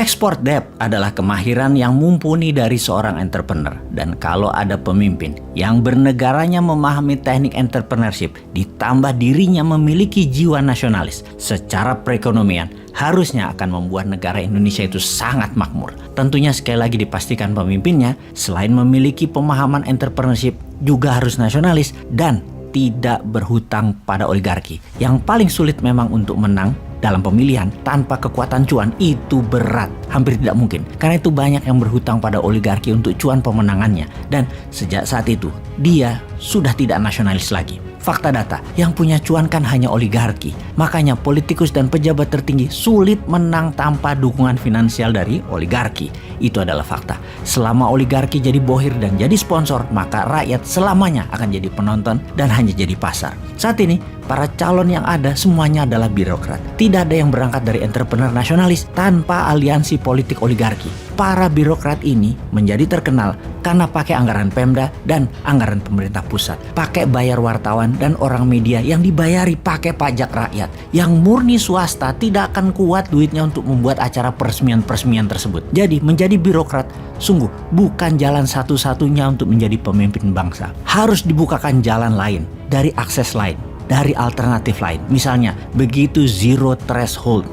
Export debt adalah kemahiran yang mumpuni dari seorang entrepreneur. Dan kalau ada pemimpin yang bernegaranya memahami teknik entrepreneurship ditambah dirinya memiliki jiwa nasionalis secara perekonomian, harusnya akan membuat negara Indonesia itu sangat makmur. Tentunya sekali lagi dipastikan pemimpinnya selain memiliki pemahaman entrepreneurship juga harus nasionalis dan tidak berhutang pada oligarki. Yang paling sulit memang untuk menang dalam pemilihan tanpa kekuatan cuan itu berat, hampir tidak mungkin. Karena itu banyak yang berhutang pada oligarki untuk cuan pemenangannya. Dan sejak saat itu dia sudah tidak nasionalis lagi. Fakta data, yang punya cuan kan hanya oligarki. Makanya politikus dan pejabat tertinggi sulit menang tanpa dukungan finansial dari oligarki. Itu adalah fakta. Selama oligarki jadi bohir dan jadi sponsor, maka rakyat selamanya akan jadi penonton dan hanya jadi pasar. Saat ini, para calon yang ada semuanya adalah birokrat. Tidak ada yang berangkat dari entrepreneur nasionalis tanpa aliansi politik oligarki. Para birokrat ini menjadi terkenal karena pakai anggaran Pemda dan anggaran pemerintah pusat. Pakai bayar wartawan dan orang media yang dibayari pakai pajak rakyat. Yang murni swasta tidak akan kuat duitnya untuk membuat acara peresmian-peresmian tersebut. Jadi menjadi birokrat sungguh bukan jalan satu-satunya untuk menjadi pemimpin bangsa. Harus dibukakan jalan lain, dari akses lain, dari alternatif lain. Misalnya begitu zero threshold,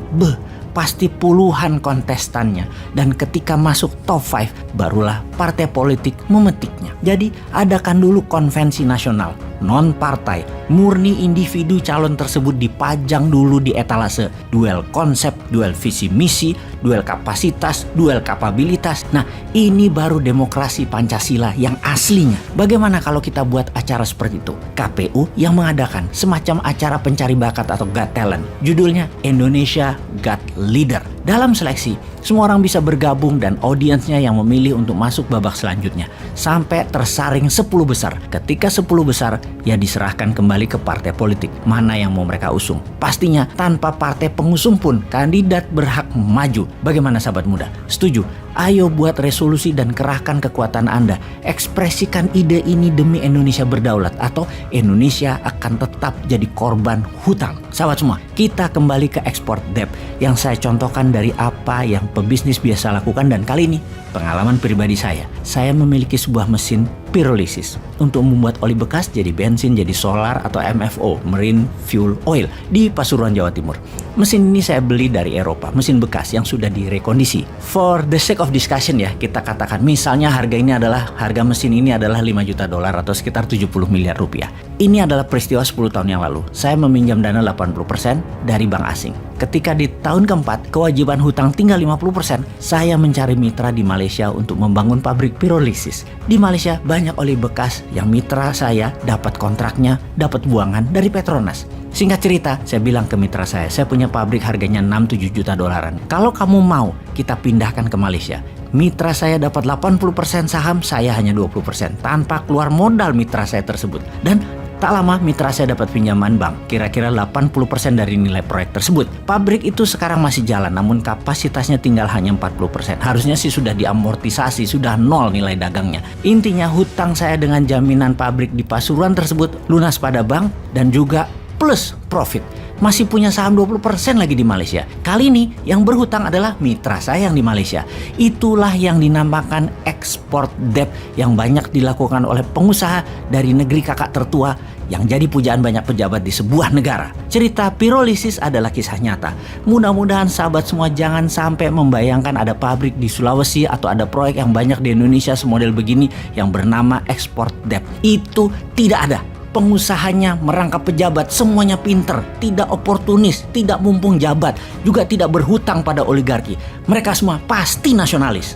pasti puluhan kontestannya, dan ketika masuk top 5 barulah partai politik memetiknya. Jadi adakan dulu konvensi nasional, non partai, murni individu calon tersebut dipajang dulu di etalase, duel konsep, duel visi misi, duel kapasitas, duel kapabilitas. Nah, ini baru demokrasi Pancasila yang aslinya. Bagaimana kalau kita buat acara seperti itu? KPU yang mengadakan semacam acara pencari bakat atau Got Talent. Judulnya Indonesia Got Leader. Dalam seleksi, semua orang bisa bergabung dan audiensnya yang memilih untuk masuk babak selanjutnya. Sampai tersaring 10 besar. Ketika 10 besar, ya diserahkan kembali ke partai politik. Mana yang mau mereka usung. Pastinya tanpa partai pengusung pun kandidat berhak maju. Bagaimana sahabat muda? Setuju? Ayo buat resolusi dan kerahkan kekuatan Anda. Ekspresikan ide ini demi Indonesia berdaulat atau Indonesia akan tetap jadi korban hutang. Sahabat semua, kita kembali ke export debt yang saya contohkan dari apa yang pebisnis biasa lakukan, dan kali ini pengalaman pribadi saya. Saya memiliki sebuah mesin pirolisis untuk membuat oli bekas jadi bensin, jadi solar atau MFO, Marine Fuel Oil, di Pasuruan, Jawa Timur. Mesin ini saya beli dari Eropa, mesin bekas yang sudah direkondisi. For the sake of discussion ya, kita katakan misalnya harga mesin ini adalah 5 juta dolar atau sekitar 70 miliar rupiah. Ini adalah peristiwa 10 tahun yang lalu. Saya meminjam dana 80% dari bank asing. Ketika di tahun keempat, kewajiban hutang tinggal 50%, saya mencari mitra di Malaysia untuk membangun pabrik pirolisis. Di Malaysia banyak oli bekas yang mitra saya dapat kontraknya, dapat buangan dari Petronas. Singkat cerita, saya bilang ke mitra saya punya pabrik harganya 6-7 juta dolaran. Kalau kamu mau, kita pindahkan ke Malaysia. Mitra saya dapat 80% saham, saya hanya 20%. Tanpa keluar modal mitra saya tersebut. Dan tak lama mitra saya dapat pinjaman bank, kira-kira 80% dari nilai proyek tersebut. Pabrik itu sekarang masih jalan, namun kapasitasnya tinggal hanya 40%. Harusnya sih sudah diamortisasi, sudah nol nilai dagangnya. Intinya hutang saya dengan jaminan pabrik di Pasuruan tersebut lunas pada bank dan juga plus profit. Masih punya saham 20% lagi di Malaysia. Kali ini yang berhutang adalah mitra saya yang di Malaysia. Itulah yang dinamakan export debt yang banyak dilakukan oleh pengusaha dari negeri kakak tertua yang jadi pujaan banyak pejabat di sebuah negara. Cerita pirolisis adalah kisah nyata. Mudah-mudahan sahabat semua jangan sampai membayangkan ada pabrik di Sulawesi atau ada proyek yang banyak di Indonesia semodel begini yang bernama export debt. Itu tidak ada. Pengusahanya merangkap pejabat, semuanya pinter, tidak oportunis, tidak mumpung jabat, juga tidak berhutang pada oligarki. Mereka semua pasti nasionalis.